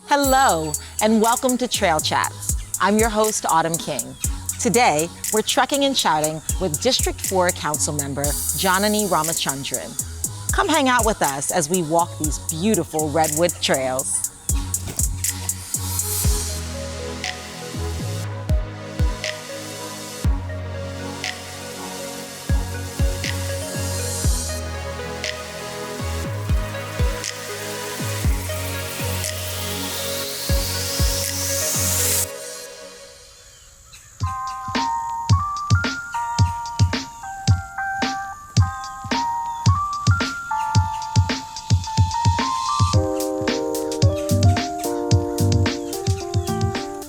Hello, and welcome to Trail Chats. I'm your host, Autumn King. Today, we're trekking and shouting with District 4 Councilmember Janani Ramachandran. Come hang out with us as we walk these beautiful redwood trails.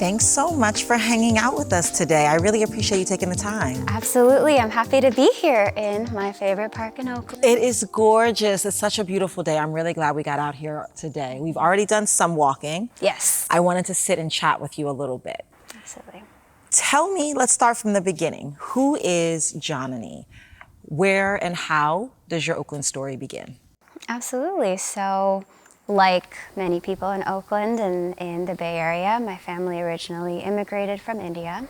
Thanks so much for hanging out with us today. I really appreciate you taking the time. Absolutely. I'm happy to be here in my favorite park in Oakland. It is gorgeous. It's such a beautiful day. I'm really glad we got out here today. We've already done some walking. Yes. I wanted to sit and chat with you a little bit. Absolutely. Tell me, let's start from the beginning. Who is Janani? Where and how does your Oakland story begin? Absolutely. So, like many people in Oakland and in the Bay Area, my family originally immigrated from India,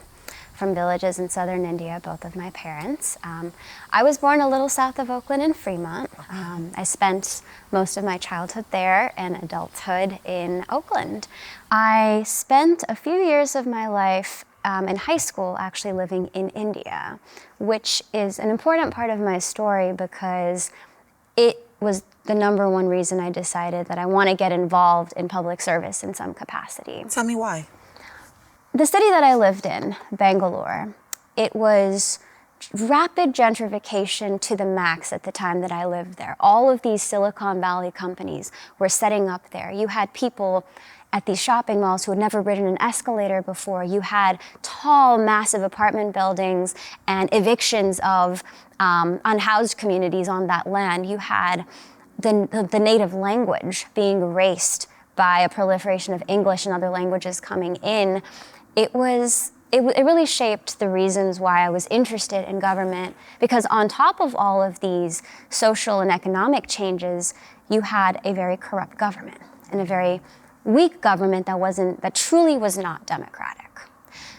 from villages in southern India, both of my parents. I was born a little south of Oakland in Fremont. I spent most of my childhood there and adulthood in Oakland. I spent a few years of my life in high school actually living in India, which is an important part of my story because it was the number one reason I decided that I want to get involved in public service in some capacity. Tell me why. The city that I lived in, Bangalore, it was rapid gentrification to the max at the time that I lived there. All of these Silicon Valley companies were setting up there. You had people at these shopping malls who had never ridden an escalator before. You had tall, massive apartment buildings and evictions of unhoused communities on that land. You had the native language being erased by a proliferation of English and other languages coming in. It really shaped the reasons why I was interested in government, because on top of all of these social and economic changes, you had a very corrupt government and a very weak government that truly was not democratic.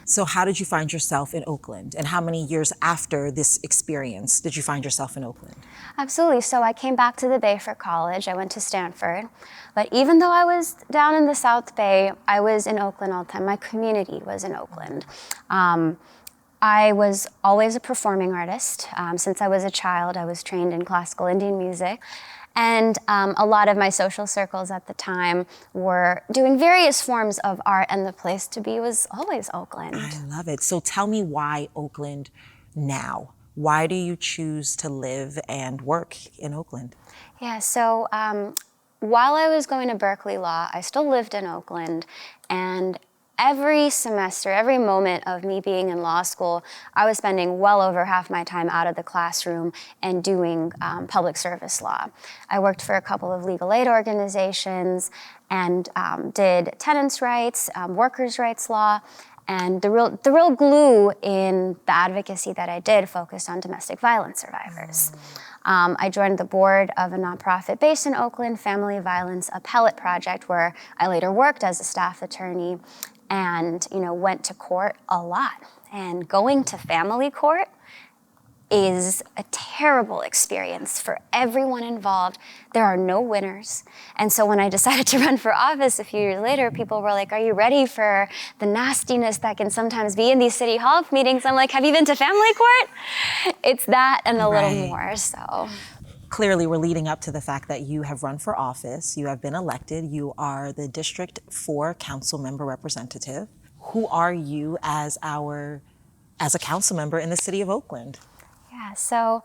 So how did you find yourself in Oakland? And how many years after this experience did you find yourself in Oakland? Absolutely. So I came back to the Bay for college. I went to Stanford. But even though I was down in the South Bay, I was in Oakland all the time. My community was in Oakland. I was always a performing artist. Since I was a child, I was trained in classical Indian music. And a lot of my social circles at the time were doing various forms of art, and the place to be was always Oakland. I love it. So tell me why Oakland now? Why do you choose to live and work in Oakland? Yeah, so while I was going to Berkeley Law, I still lived in Oakland, and every semester, every moment of me being in law school, I was spending well over half my time out of the classroom and doing public service law. I worked for a couple of legal aid organizations and did tenants' rights, workers' rights law, and the real glue in the advocacy that I did focused on domestic violence survivors. I joined the board of a nonprofit based in Oakland, Family Violence Appellate Project, where I later worked as a staff attorney and went to court a lot. And going to family court is a terrible experience for everyone involved. There are no winners. And so when I decided to run for office a few years later, people were like, are you ready for the nastiness that can sometimes be in these city hall meetings? I'm like, have you been to family court? It's that and a little more, so. Clearly, we're leading up to the fact that you have run for office, you have been elected, you are the District 4 Council Member Representative. Who are you as a council member in the city of Oakland? Yeah, so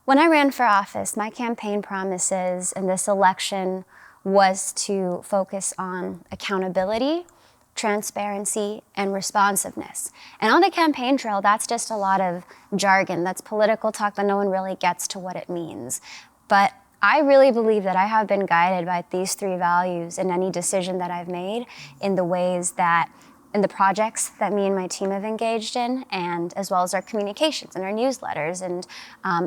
when I ran for office, my campaign promises in this election was to focus on accountability, transparency, and responsiveness. And on the campaign trail, that's just a lot of jargon. That's political talk that no one really gets to what it means. But I really believe that I have been guided by these three values in any decision that I've made, in the ways that, in the projects that me and my team have engaged in, and as well as our communications and our newsletters and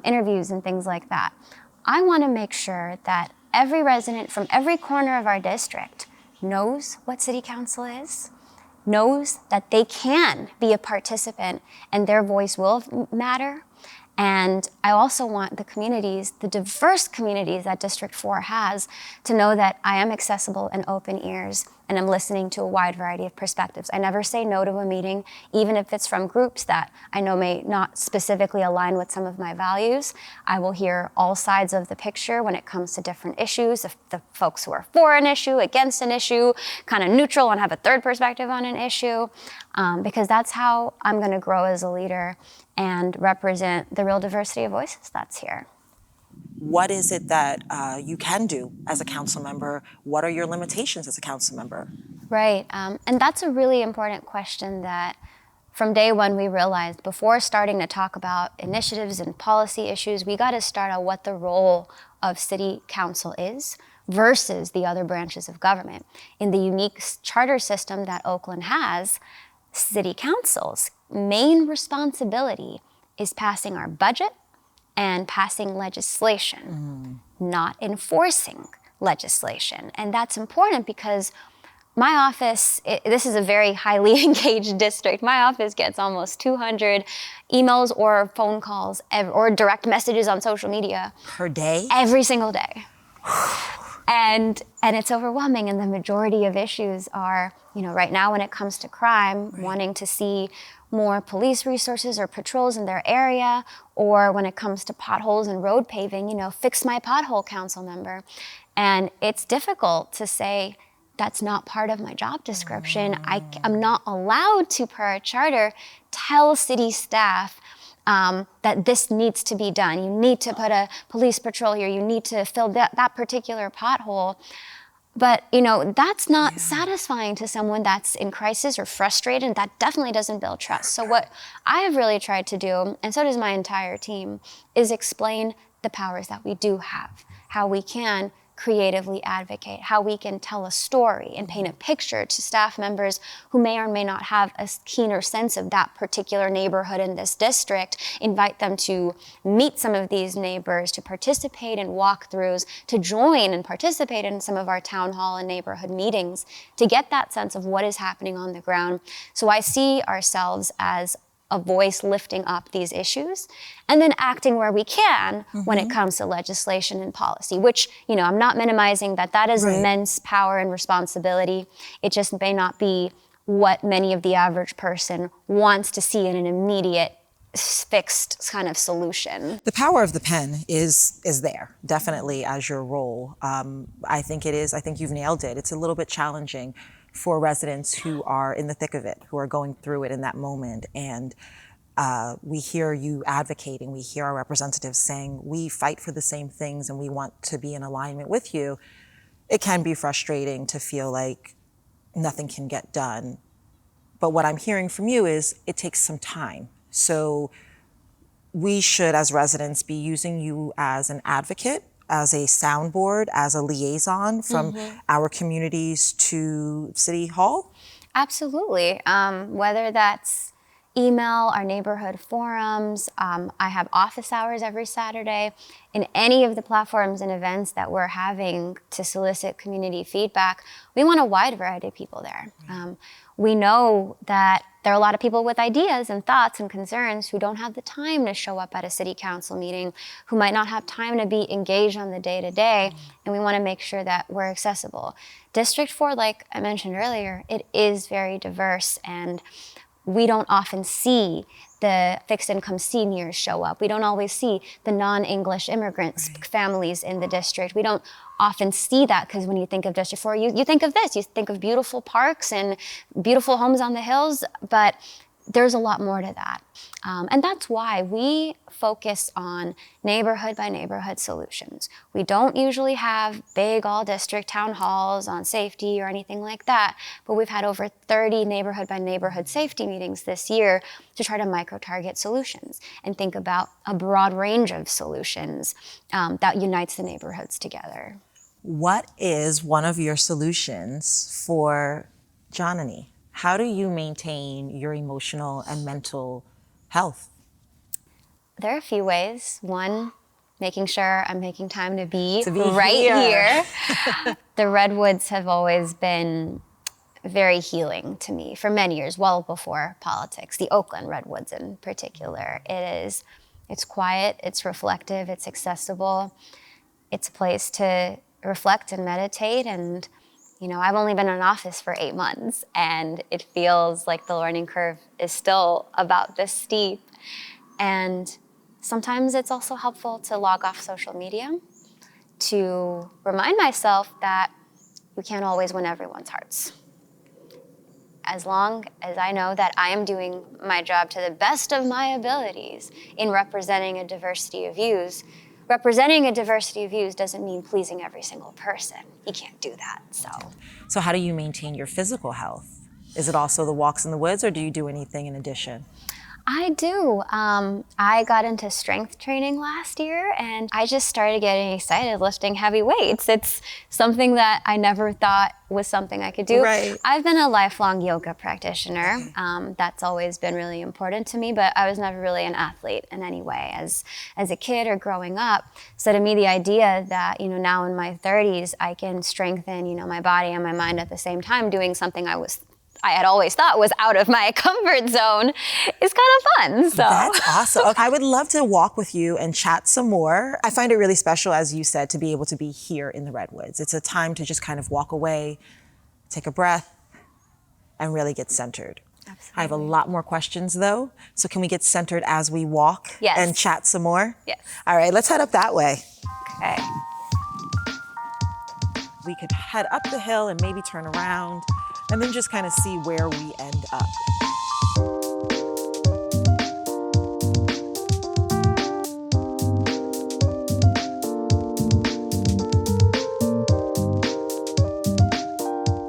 interviews and things like that. I want to make sure that every resident from every corner of our district knows what city council is, knows that they can be a participant and their voice will matter. And I also want the communities, the diverse communities that District 4 has, to know that I am accessible and open ears and I'm listening to a wide variety of perspectives. I never say no to a meeting, even if it's from groups that I know may not specifically align with some of my values. I will hear all sides of the picture when it comes to different issues, if the folks who are for an issue, against an issue, kind of neutral and have a third perspective on an issue, because that's how I'm going to grow as a leader and represent the real diversity of voices that's here. What is it that you can do as a council member? What are your limitations as a council member? Right, and that's a really important question that from day one we realized before starting to talk about initiatives and policy issues, we got to start out what the role of city council is versus the other branches of government. In the unique charter system that Oakland has, city council's main responsibility is passing our budget and passing legislation, not enforcing legislation. And that's important because my office, this is a very highly engaged district. My office gets almost 200 emails or phone calls or direct messages on social media. Per day? Every single day. And it's overwhelming, and the majority of issues are, right now when it comes to crime, wanting to see more police resources or patrols in their area, or when it comes to potholes and road paving, fix my pothole, council member. And it's difficult to say that's not part of my job description. I'm not allowed to, per our charter, tell city staff that this needs to be done. You need to put a police patrol here. You need to fill that particular pothole. But, that's not satisfying to someone that's in crisis or frustrated. That definitely doesn't build trust. So what I have really tried to do, and so does my entire team, is explain the powers that we do have, how we can creatively advocate, how we can tell a story and paint a picture to staff members who may or may not have a keener sense of that particular neighborhood in this district, invite them to meet some of these neighbors, to participate in walkthroughs, to join and participate in some of our town hall and neighborhood meetings, to get that sense of what is happening on the ground. So I see ourselves as a voice lifting up these issues and then acting where we can when it comes to legislation and policy, which, I'm not minimizing that is immense power and responsibility. It just may not be what many of the average person wants to see in an immediate fixed kind of solution. The power of the pen is there, definitely, as your role. I think it is. I think you've nailed it. It's a little bit challenging for residents who are in the thick of it, who are going through it in that moment. And we hear you advocating, we hear our representatives saying, we fight for the same things and we want to be in alignment with you. It can be frustrating to feel like nothing can get done. But what I'm hearing from you is it takes some time. So we should, as residents, be using you as an advocate, as a soundboard, as a liaison from our communities to City Hall? Absolutely. Whether that's email, our neighborhood forums, I have office hours every Saturday. In any of the platforms and events that we're having to solicit community feedback, we want a wide variety of people there. We know that there are a lot of people with ideas and thoughts and concerns who don't have the time to show up at a city council meeting, who might not have time to be engaged on the day-to-day, and we want to make sure that we're accessible. District 4, like I mentioned earlier, it is very diverse, and we don't often see the fixed income seniors show up. We don't always see the non-English immigrants families in the district. We don't often see that because when you think of District 4, you think of this. You think of beautiful parks and beautiful homes on the hills, but there's a lot more to that. And that's why we focus on neighborhood by neighborhood solutions. We don't usually have big all district town halls on safety or anything like that, but we've had over 30 neighborhood by neighborhood safety meetings this year to try to micro-target solutions and think about a broad range of solutions that unites the neighborhoods together. What is one of your solutions for Janani? How do you maintain your emotional and mental health? There are a few ways. One, making sure I'm making time to be right here. The redwoods have always been very healing to me for many years, well before politics, the Oakland redwoods in particular. It's quiet, it's reflective, it's accessible. It's a place to reflect and meditate. And, I've only been in office for 8 months, and it feels like the learning curve is still about this steep. And sometimes it's also helpful to log off social media to remind myself that we can't always win everyone's hearts. As long as I know that I am doing my job to the best of my abilities in representing a diversity of views doesn't mean pleasing every single person. You can't do that, So how do you maintain your physical health? Is it also the walks in the woods, or do you do anything in addition? I do. I got into strength training last year, and I just started getting excited lifting heavy weights. It's something that I never thought was something I could do. Right. I've been a lifelong yoga practitioner. That's always been really important to me, but I was never really an athlete in any way as a kid or growing up. So to me, the idea that, now in my 30s, I can strengthen, my body and my mind at the same time doing something I had always thought was out of my comfort zone is kind of fun. So That's awesome. Okay, I would love to walk with you and chat some more. I find it really special, as you said, to be able to be here in the redwoods. It's a time to just kind of walk away, take a breath, and really get centered. Absolutely. I have a lot more questions though. So can we get centered as we walk and chat some more? Yes. All right, let's head up that way. Okay. We could head up the hill and maybe turn around, and then just kind of see where we end up.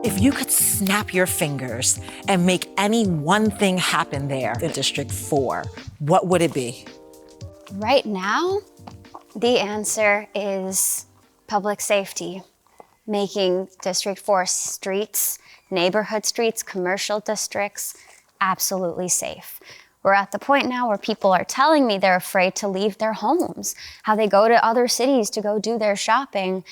If you could snap your fingers and make any one thing happen there in District 4, what would it be? Right now, the answer is public safety. Making District 4 streets, neighborhood streets, commercial districts, absolutely safe. We're at the point now where people are telling me they're afraid to leave their homes, how they go to other cities to go do their shopping,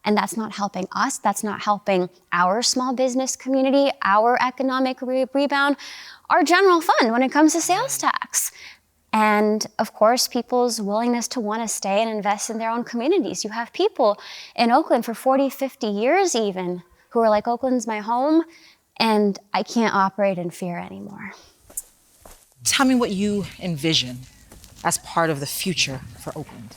and that's not helping us, that's not helping our small business community, our economic rebound, our general fund when it comes to sales tax. And of course, people's willingness to want to stay and invest in their own communities. You have people in Oakland for 40, 50 years even, who are like, Oakland's my home, and I can't operate in fear anymore. Tell me what you envision as part of the future for Oakland.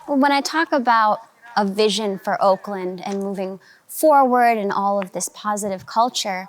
Well, when I talk about a vision for Oakland and moving forward and all of this positive culture,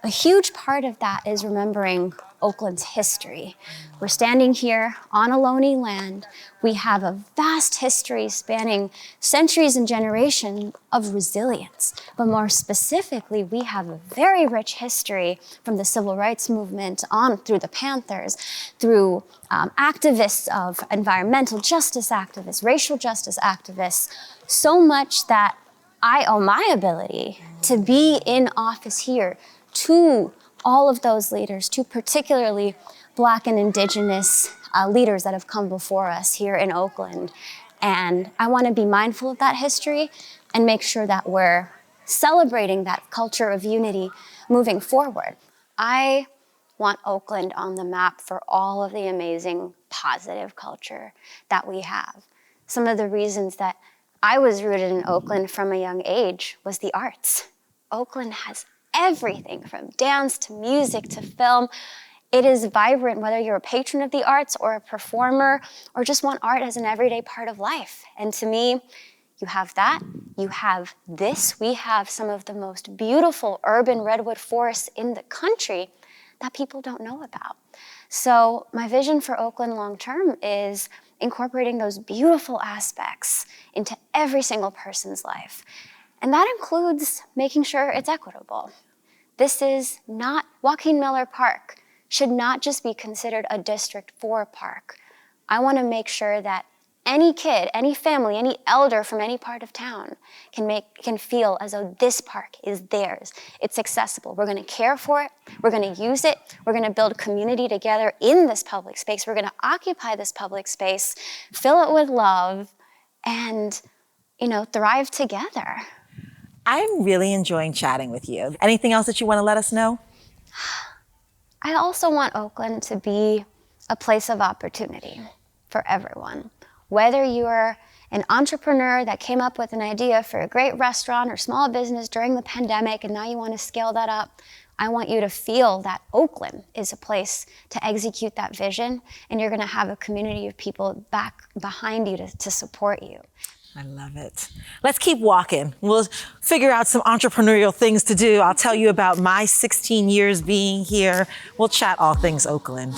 a huge part of that is remembering Oakland's history. We're standing here on Ohlone land. We have a vast history spanning centuries and generations of resilience. But more specifically, we have a very rich history from the civil rights movement on through the Panthers, through activists of environmental justice activists, racial justice activists, so much that I owe my ability to be in office here to all of those leaders, to particularly Black and Indigenous leaders that have come before us here in Oakland. And I want to be mindful of that history and make sure that we're celebrating that culture of unity moving forward. I want Oakland on the map for all of the amazing positive culture that we have. Some of the reasons that I was rooted in Oakland from a young age was the arts. Oakland has everything from dance to music to film. It is vibrant, whether you're a patron of the arts or a performer or just want art as an everyday part of life. And to me, you have that, you have this. We have some of the most beautiful urban redwood forests in the country that people don't know about. So my vision for Oakland long-term is incorporating those beautiful aspects into every single person's life. And that includes making sure it's equitable. This is not, Joaquin Miller Park should not just be considered a District 4 park. I want to make sure that any kid, any family, any elder from any part of town can feel as though this park is theirs. It's accessible. We're going to care for it. We're going to use it. We're going to build community together in this public space. We're going to occupy this public space, fill it with love, and, thrive together. I'm really enjoying chatting with you. Anything else that you want to let us know? I also want Oakland to be a place of opportunity for everyone. Whether you're an entrepreneur that came up with an idea for a great restaurant or small business during the pandemic and now you want to scale that up, I want you to feel that Oakland is a place to execute that vision, and you're going to have a community of people back behind you to support you. I love it. Let's keep walking. We'll figure out some entrepreneurial things to do. I'll tell you about my 16 years being here. We'll chat all things Oakland.